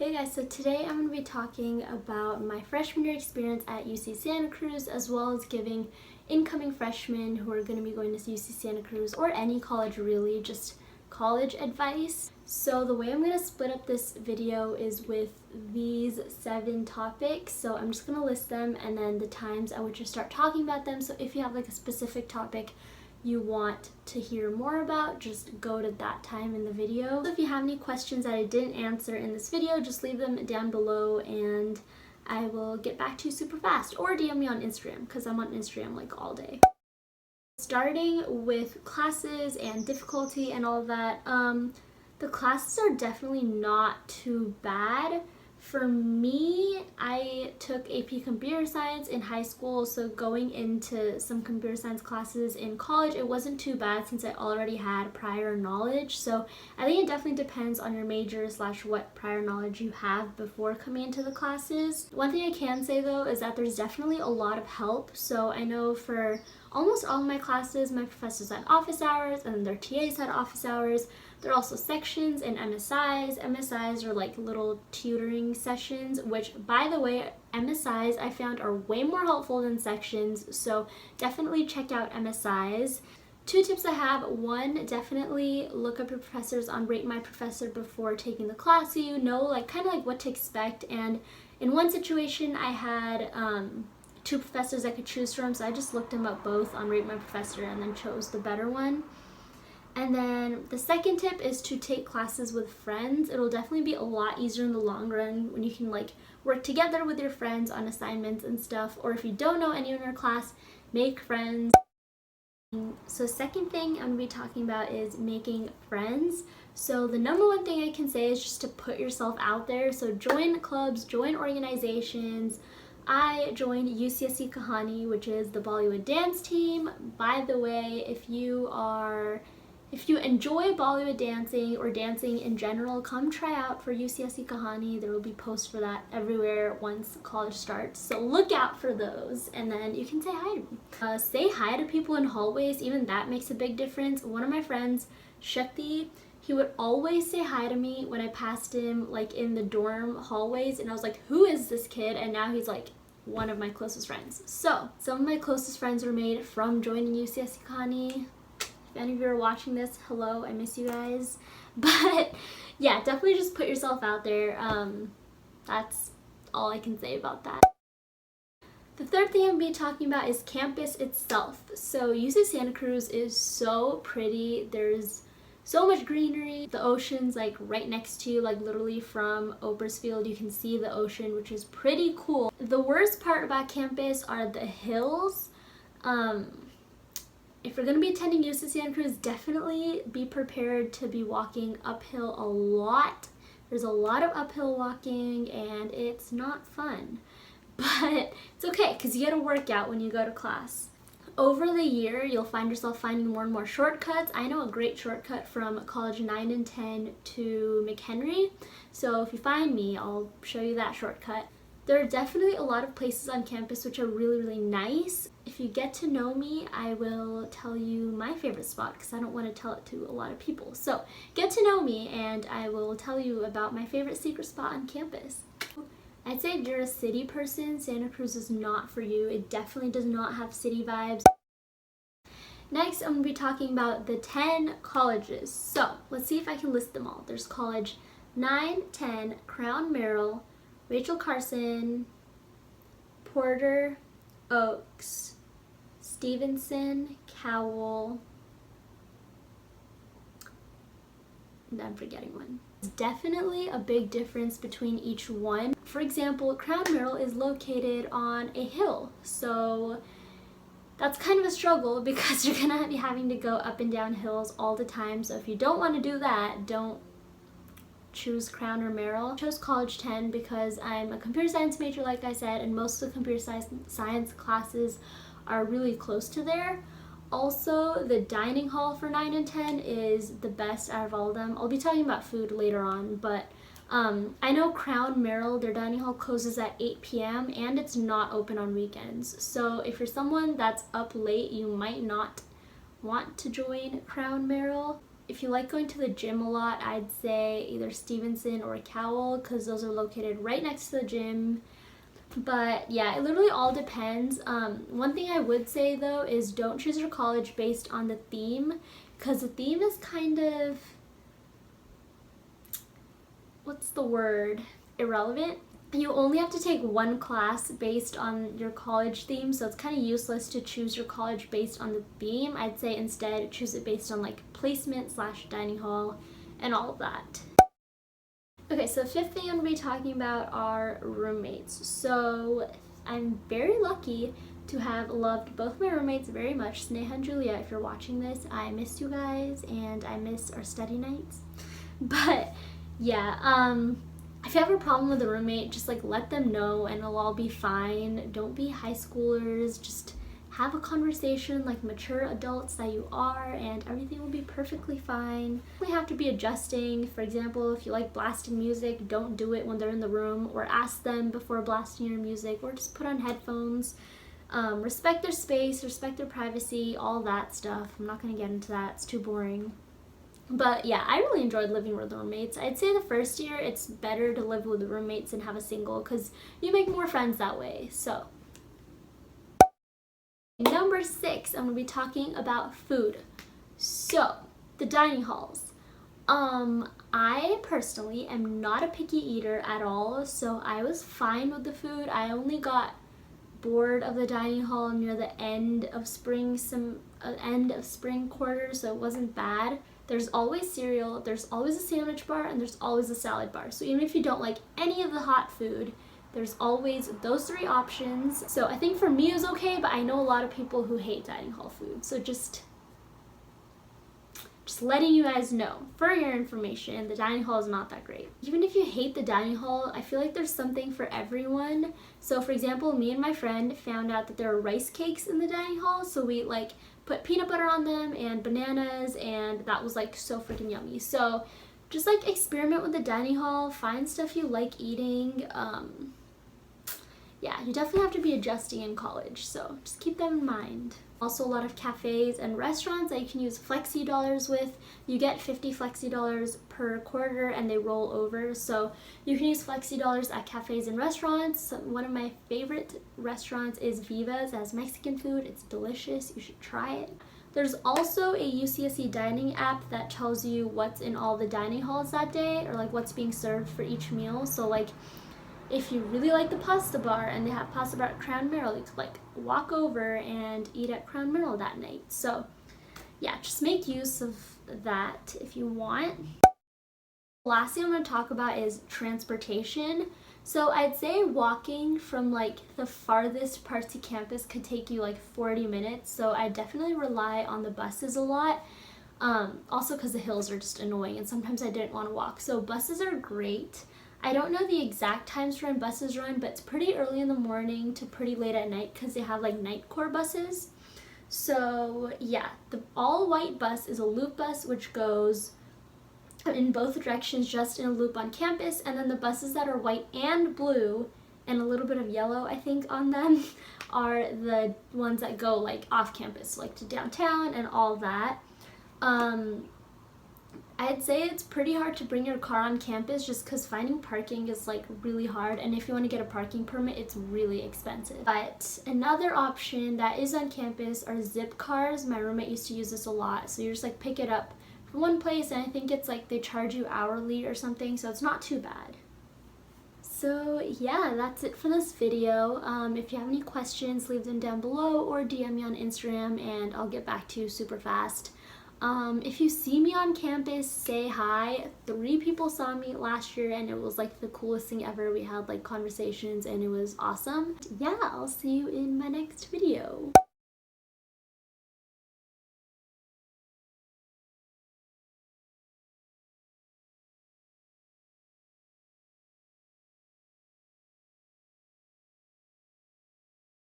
Hey guys, so today I'm going to be talking about my freshman year experience at UC Santa Cruz, as well as giving incoming freshmen who are going to be going to UC Santa Cruz, or any college really, just college advice. So the way I'm going to split up this video is with these 7 topics. So I'm just going to list them and then the times at which I start talking about them. So if you have like a specific topic you want to hear more about, just go to that time in the video. So if you have any questions that I didn't answer in this video, just leave them down below and I will get back to you super fast, or DM me on Instagram because I'm on Instagram like all day. Starting with classes and difficulty and all of that, the classes are definitely not too bad. For me, I took AP Computer Science in high school, so going into some computer science classes in college, it wasn't too bad since I already had prior knowledge. So I think it definitely depends on your major / what prior knowledge you have before coming into the classes. One thing I can say though is that there's definitely a lot of help. So I know for almost all of my classes, my professors had office hours and their TAs had office hours. There are also sections and MSIs. MSIs are like little tutoring sessions, which by the way, MSIs I found are way more helpful than sections, so definitely check out MSIs. 2 tips I have: 1, definitely look up your professors on Rate My Professor before taking the class so you know like kind of like what to expect. And in one situation I had 2 professors I could choose from, so I just looked them up both on Rate My Professor and then chose the better one. And then the second tip is to take classes with friends. It'll definitely be a lot easier in the long run when you can like work together with your friends on assignments and stuff, or if you don't know anyone in your class, make friends. So second thing I'm going to be talking about is making friends. So the number one thing I can say is just to put yourself out there. So join clubs, join organizations. I joined UCSC Kahani, which is the Bollywood dance team. By the way, if you enjoy Bollywood dancing or dancing in general, come try out for UCSC Kahani. There will be posts for that everywhere once college starts, so look out for those, and then you can say hi to me. Say hi to people in hallways, even that makes a big difference. One of my friends, Shakti, he would always say hi to me when I passed him like in the dorm hallways, and I was like, who is this kid? And now he's like one of my closest friends. So some of my closest friends were made from joining UCSC Kahani. If any of you are watching this, hello, I miss you guys. But yeah, definitely just put yourself out there. That's all I can say about that. The third thing I'm going to be talking about is campus itself. So UC Santa Cruz is so pretty. There's so much greenery. The ocean's like right next to you, like literally from Obersfield you can see the ocean, which is pretty cool. The worst part about campus are the hills. If you're going to be attending UC Santa Cruz, definitely be prepared to be walking uphill a lot. There's a lot of uphill walking and it's not fun. But it's okay because you get a workout when you go to class. Over the year, you'll find yourself finding more and more shortcuts. I know a great shortcut from College 9 and 10 to McHenry. So if you find me, I'll show you that shortcut. There are definitely a lot of places on campus which are really, really nice. If you get to know me, I will tell you my favorite spot because I don't want to tell it to a lot of people. So get to know me and I will tell you about my favorite secret spot on campus. I'd say if you're a city person, Santa Cruz is not for you. It definitely does not have city vibes. Next, I'm going to be talking about the 10 colleges. So let's see if I can list them all. There's College 9, 10, Crown Merrill, Rachel Carson, Porter, Oaks, Stevenson, Cowell, and I'm forgetting one. There's definitely a big difference between each one. For example, Crown Merrill is located on a hill, so that's kind of a struggle because you're gonna be having to go up and down hills all the time. So if you don't want to do that, don't choose Crown or Merrill. I chose College 10 because I'm a computer science major, like I said, and most of the computer science classes are really close to there. Also, the dining hall for 9 and 10 is the best out of all of them. I'll be talking about food later on, but I know Crown Merrill, their dining hall closes at 8 p.m. and it's not open on weekends. So if you're someone that's up late, you might not want to join Crown Merrill. if you like going to the gym a lot, I'd say either Stevenson or Cowell, because those are located right next to the gym. But yeah, it literally all depends. One thing I would say though is don't choose your college based on the theme, because the theme is kind of, what's the word, irrelevant. You only have to take one class based on your college theme, so it's kind of useless to choose your college based on the theme. I'd say instead choose it based on like placement / dining hall and all of that. Okay, so fifth thing I'm going to be talking about are roommates. So I'm very lucky to have loved both my roommates very much. Sneha and Julia, if you're watching this, I miss you guys and I miss our study nights. But yeah, if you have a problem with a roommate, just like let them know and it'll all be fine. Don't be high schoolers, just have a conversation like mature adults that you are, and everything will be perfectly fine. We have to be adjusting. For example, if you like blasting music, don't do it when they're in the room, or ask them before blasting your music, or just put on headphones. Respect their space, respect their privacy, all that stuff. I'm not gonna get into that, it's too boring. But yeah, I really enjoyed living with roommates. I'd say the first year it's better to live with roommates than have a single, because you make more friends that way. So number 6, I'm going to be talking about food. So, the dining halls. I personally am not a picky eater at all, so I was fine with the food. I only got bored of the dining hall near the end of spring quarter, so it wasn't bad. There's always cereal, there's always a sandwich bar, and there's always a salad bar. So even if you don't like any of the hot food, there's always those 3 options. So I think for me it was okay, but I know a lot of people who hate dining hall food. So just letting you guys know, for your information, the dining hall is not that great. Even if you hate the dining hall, I feel like there's something for everyone. So for example, me and my friend found out that there are rice cakes in the dining hall, so we like put peanut butter on them and bananas, and that was like so freaking yummy. So just like experiment with the dining hall, find stuff you like eating. Yeah, you definitely have to be adjusting in college, so just keep that in mind. Also, a lot of cafes and restaurants that you can use flexi dollars with. You get 50 flexi dollars per quarter and they roll over, so you can use flexi dollars at cafes and restaurants. One of my favorite restaurants is Viva's. It has Mexican food. It's delicious. You should try it. There's also a UCSC dining app that tells you what's in all the dining halls that day, or like what's being served for each meal. So like, if you really like the pasta bar and they have pasta bar at Crown Merrill, you could like walk over and eat at Crown Merrill that night. So yeah, just make use of that if you want. Last thing I'm going to talk about is transportation. So I'd say walking from like the farthest part to campus could take you like 40 minutes. So I definitely rely on the buses a lot. Also because the hills are just annoying and sometimes I didn't want to walk. So buses are great. I don't know the exact times for when buses run, but it's pretty early in the morning to pretty late at night because they have like night core buses. So yeah, the all white bus is a loop bus which goes in both directions just in a loop on campus, and then the buses that are white and blue and a little bit of yellow I think on them are the ones that go like off campus, like to downtown and all that. I'd say it's pretty hard to bring your car on campus just because finding parking is like really hard, and if you want to get a parking permit it's really expensive. But another option that is on campus are zip cars. My roommate used to use this a lot, so you just like pick it up from one place and I think it's like they charge you hourly or something, so it's not too bad. So yeah, that's it for this video. If you have any questions, leave them down below or DM me on Instagram and I'll get back to you super fast. If you see me on campus, say hi. 3 people saw me last year and it was like the coolest thing ever. We had like conversations and it was awesome. Yeah, I'll see you in my next video.